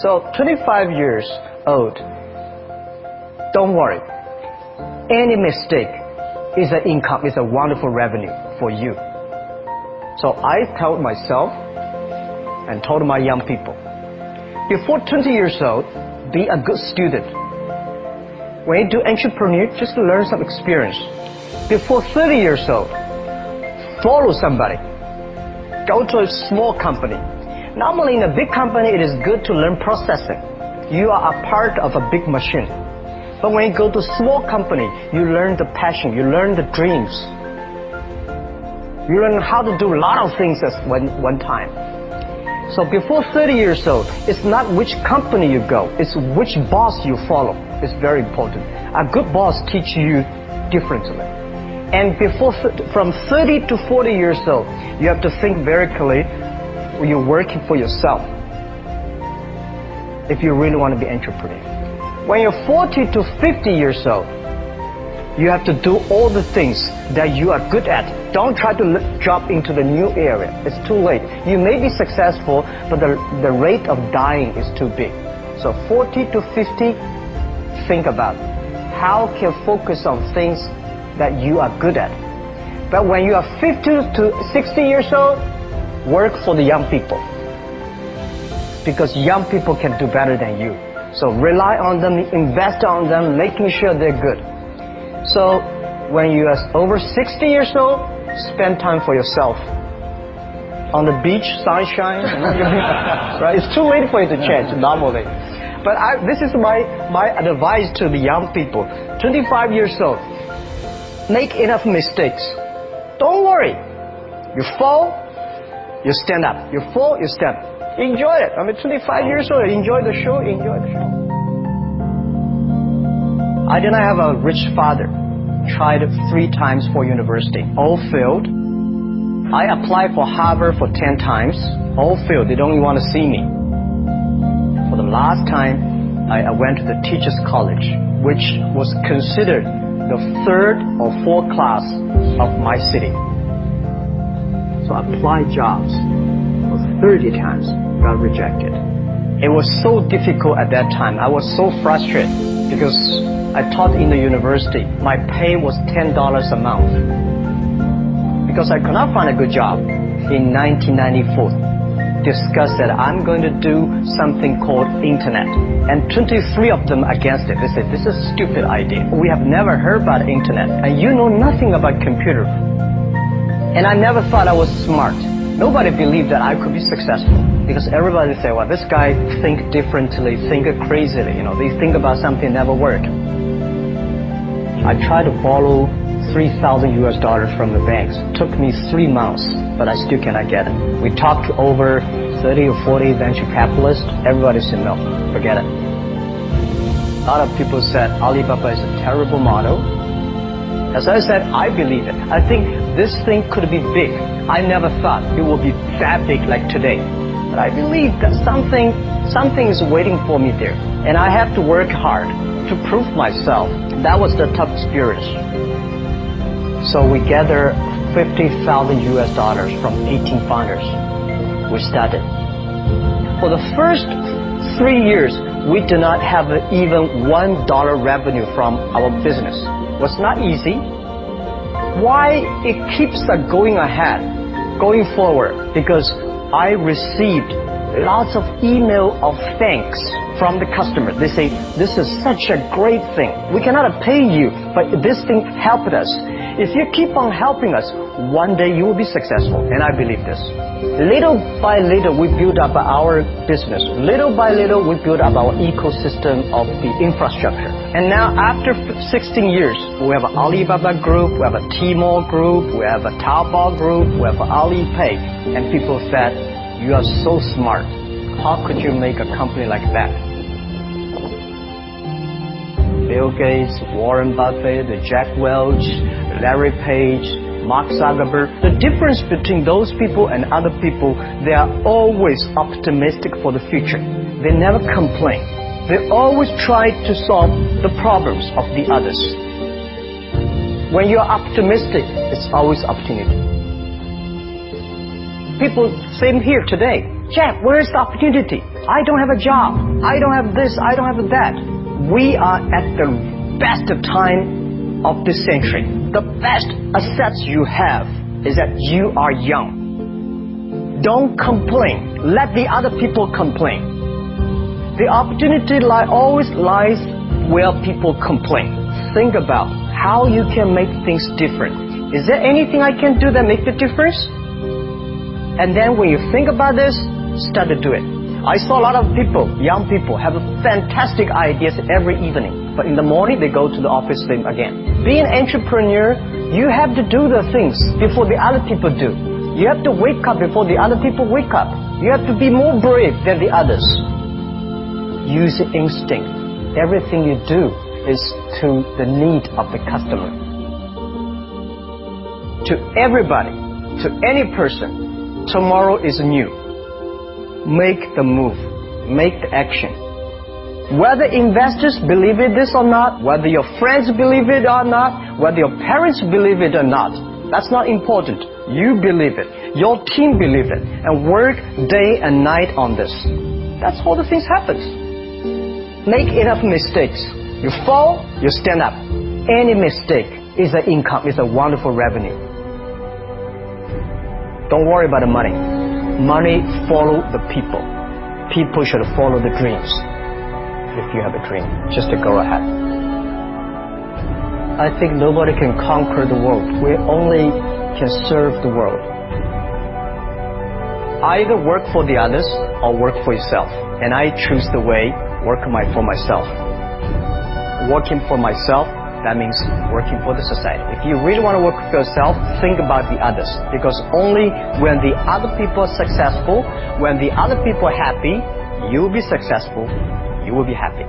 So 25 years old, don't worry. Any mistake is an income, is a wonderful revenue for you. So I told myself and told my young people, before 20 years old, be a good student. When you do entrepreneur, just learn some experience. Before 30 years old, follow somebody. Go to a small company. Normally in a big company, it is good to learn processing. You are a part of a big machine. But when you go to a small company, you learn the passion, you learn the dreams. You learn how to do a lot of things at one time. So before 30 years old, it's not which company you go, it's which boss you follow. It's very important. A good boss teaches you differently. And from 30 to 40 years old, you have to think very clearly when you're working for yourself, if you really want to be an entrepreneur. When you're 40 to 50 years old, you have to do all the things that you are good at. Don't try to jump into the new area. It's too late. You may be successful, but the rate of dying is too big. So 40 to 50, think about how can you focus on things that you are good at. But when you are 50 to 60 years old, work for the young people. Because young people can do better than you. So rely on them, invest on them, making sure they're good. So when you are over 60 years old, spend time for yourself. On the beach, sunshine, right? It's too late for you to change normally. But this is my advice to the young people. 25 years old, make enough mistakes. Don't worry. You fall, you stand up. You fall, you stand up. Enjoy it. 25 years old, enjoy the show, enjoy the show. I did not have a rich father. Tried 3 times for university. All failed. I applied for Harvard for 10 times. All failed. They don't even want to see me. For the last time, I went to the teacher's college, which was considered the 3rd or 4th class of my city. So I applied jobs for 30 times, got rejected. It was so difficult at that time. I was so frustrated because I taught in the university. My pay was $10 a month. Because I could not find a good job. In 1994, discussed that I'm going to do something called internet. And 23 of them against it. They said, this is a stupid idea. We have never heard about internet. And you know nothing about computer. And I never thought I was smart. Nobody believed that I could be successful. Because everybody said, well, this guy think differently, think crazily. They think about something never worked. I tried to borrow $3,000 US from the banks. It took me 3 months, but I still cannot get it. We talked to over 30 or 40 venture capitalists. Everybody said, no, forget it. A lot of people said Alibaba is a terrible model. As I said, I believe it. I think this thing could be big. I never thought it would be that big like today. But I believe that something is waiting for me there. And I have to work hard to prove myself. That was the tough experience. So we gathered $50,000 US from 18 founders. We started. For the first 3 years, we did not have even $1 revenue from our business. It was not easy. Why it keeps going ahead, going forward? Because I received lots of email of thanks from the customer. They say, this is such a great thing. We cannot pay you, but this thing helped us. If you keep on helping us, one day you will be successful. And I believe this. Little by little, we build up our business. Little by little, we build up our ecosystem of the infrastructure. And now, after 16 years, we have an Alibaba group, we have a Tmall group, we have a Taobao group, we have Alipay. And people said, you are so smart. How could you make a company like that? Bill Gates, Warren Buffett, Jack Welch, Larry Page, Mark Zuckerberg. The difference between those people and other people, they are always optimistic for the future. They never complain. They always try to solve the problems of the others. When you are optimistic, it's always opportunity. People, same here today. Jack, where is the opportunity? I don't have a job. I don't have this. I don't have that. We are at the best time of this century. The best assets you have is that you are young. Don't complain. Let the other people complain. The opportunity always lies where people complain. Think about how you can make things different. Is there anything I can do that make the difference? And then when you think about this, start to do it. I saw a lot of people, young people, have fantastic ideas every evening. But in the morning, they go to the office again. Being an entrepreneur, you have to do the things before the other people do. You have to wake up before the other people wake up. You have to be more brave than the others. Use instinct. Everything you do is to the need of the customer. To everybody, to any person, tomorrow is new. Make the move. Make the action. Whether investors believe in this or not, whether your friends believe it or not, whether your parents believe it or not, that's not important. You believe it. Your team believe it. And work day and night on this. That's how the things happen. Make enough mistakes. You fall, you stand up. Any mistake is an income, is a wonderful revenue. Don't worry about the money. Money follow the people. People should follow the dreams. If you have a dream, just to go ahead. I think nobody can conquer the world. We only can serve the world. Either work for the others or work for yourself. And I choose the way for myself. Working for myself, that means working for the society. If you really want to work for yourself, think about the others. Because only when the other people are successful, when the other people are happy, you will be successful, you will be happy.